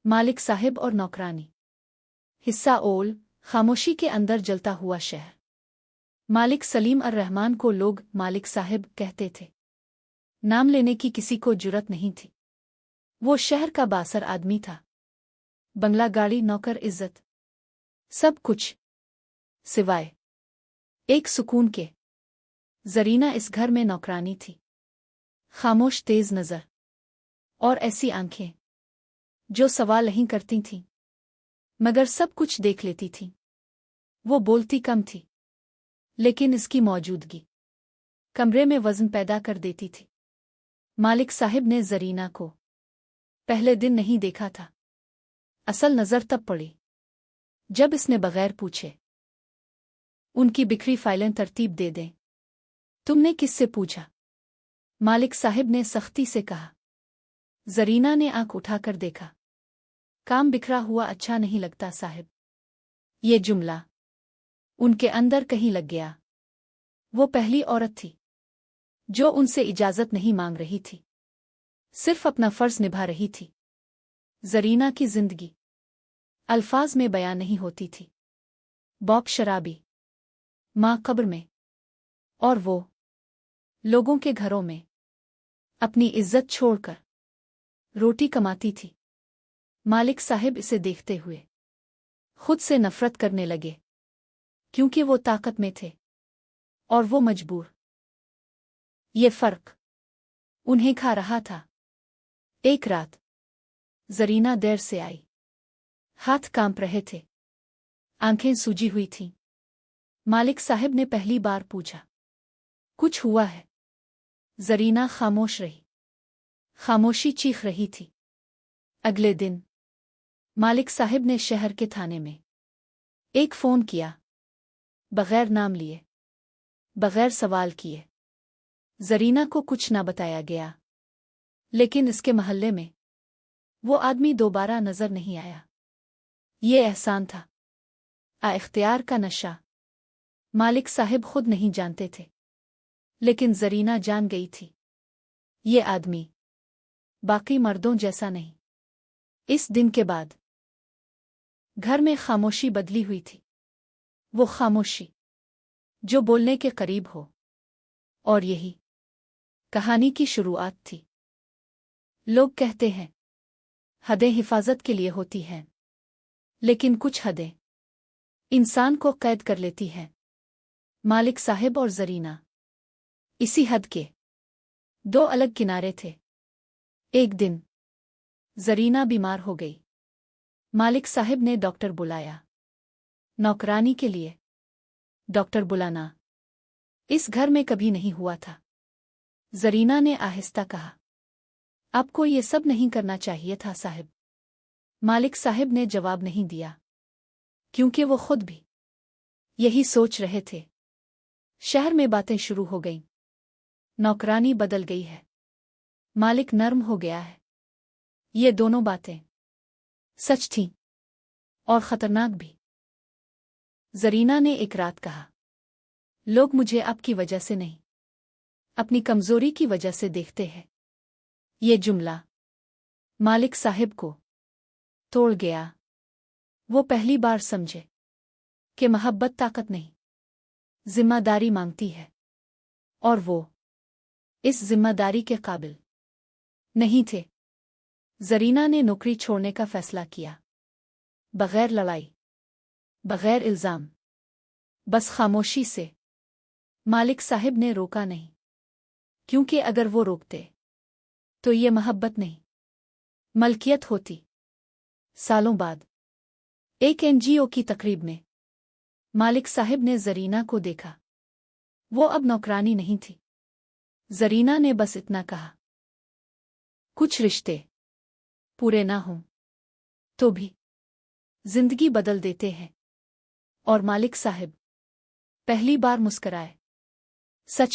मालिक साहिब और नौकरानी। हिस्सा ओल, खामोशी के अंदर जलता हुआ शहर। मालिक सलीम अर रहमान को लोग मालिक साहिब कहते थे। नाम लेने की किसी को जुर्रत नहीं थी। वो शहर का बासर आदमी था। बंगला, गाड़ी, नौकर, इज्जत, सब कुछ सिवाय एक सुकून के। जरीना इस घर में नौकरानी थी। खामोश, तेज नजर और ऐसी आंखें जो सवाल नहीं करती थीं मगर सब कुछ देख लेती थीं। वो बोलती कम थी लेकिन इसकी मौजूदगी कमरे में वज़न पैदा कर देती थी। मालिक साहिब ने जरीना को पहले दिन नहीं देखा था। असल नज़र तब पड़ी जब इसने बगैर पूछे उनकी बिखरी फाइलें तरतीब दे दें। तुमने किससे पूछा? मालिक साहिब ने सख्ती से कहा। जरीना ने आंख उठाकर देखा। काम बिखरा हुआ अच्छा नहीं लगता साहिब। ये जुमला उनके अंदर कहीं लग गया। वो पहली औरत थी जो उनसे इजाजत नहीं मांग रही थी, सिर्फ अपना फर्ज निभा रही थी। जरीना की जिंदगी अल्फाज में बयान नहीं होती थी। बॉब शराबी, माँ कब्र में, और वो लोगों के घरों में अपनी इज्जत छोड़कर रोटी कमाती थी। मालिक साहिब इसे देखते हुए खुद से नफरत करने लगे क्योंकि वो ताकत में थे और वो मजबूर। ये फर्क उन्हें खा रहा था। एक रात जरीना देर से आई। हाथ कांप रहे थे, आंखें सूजी हुई थीं। मालिक साहिब ने पहली बार पूछा, कुछ हुआ है? जरीना खामोश रही। खामोशी चीख रही थी। अगले दिन मालिक साहिब ने शहर के थाने में एक फोन किया, बगैर नाम लिए, बगैर सवाल किए। जरीना को कुछ ना बताया गया, लेकिन इसके महल्ले में वो आदमी दोबारा नजर नहीं आया। ये एहसान था, इख्तियार का नशा। मालिक साहिब खुद नहीं जानते थे, लेकिन जरीना जान गई थी। ये आदमी बाकी मर्दों जैसा नहीं। इस दिन के बाद घर में खामोशी बदली हुई थी। वो खामोशी जो बोलने के करीब हो, और यही कहानी की शुरुआत थी। लोग कहते हैं हदें हिफाजत के लिए होती हैं, लेकिन कुछ हदें इंसान को कैद कर लेती हैं। मालिक साहिब और जरीना इसी हद के दो अलग किनारे थे। एक दिन जरीना बीमार हो गई। मालिक साहिब ने डॉक्टर बुलाया। नौकरानी के लिए डॉक्टर बुलाना इस घर में कभी नहीं हुआ था। जरीना ने आहिस्ता कहा, आपको ये सब नहीं करना चाहिए था साहिब। मालिक साहिब ने जवाब नहीं दिया, क्योंकि वो खुद भी यही सोच रहे थे। शहर में बातें शुरू हो गईं। नौकरानी बदल गई है, मालिक नर्म हो गया है। ये दोनों बातें सच थीं और खतरनाक भी। जरीना ने एक रात कहा, लोग मुझे आपकी वजह से नहीं, अपनी कमजोरी की वजह से देखते हैं। ये जुमला मालिक साहिब को तोड़ गया। वो पहली बार समझे कि मोहब्बत ताकत नहीं, जिम्मेदारी मांगती है, और वो इस जिम्मेदारी के काबिल नहीं थे। जरीना ने नौकरी छोड़ने का फैसला किया, बगैर लड़ाई, बगैर इल्जाम, बस खामोशी से। मालिक साहिब ने रोका नहीं, क्योंकि अगर वो रोकते तो ये मोहब्बत नहीं, मलकियत होती। सालों बाद एक एनजीओ की तकरीब में मालिक साहिब ने जरीना को देखा। वो अब नौकरानी नहीं थी। जरीना ने बस इतना कहा, कुछ रिश्ते पूरे ना हों तो भी जिंदगी बदल देते हैं। और मालिक साहिब पहली बार मुस्कराए। सच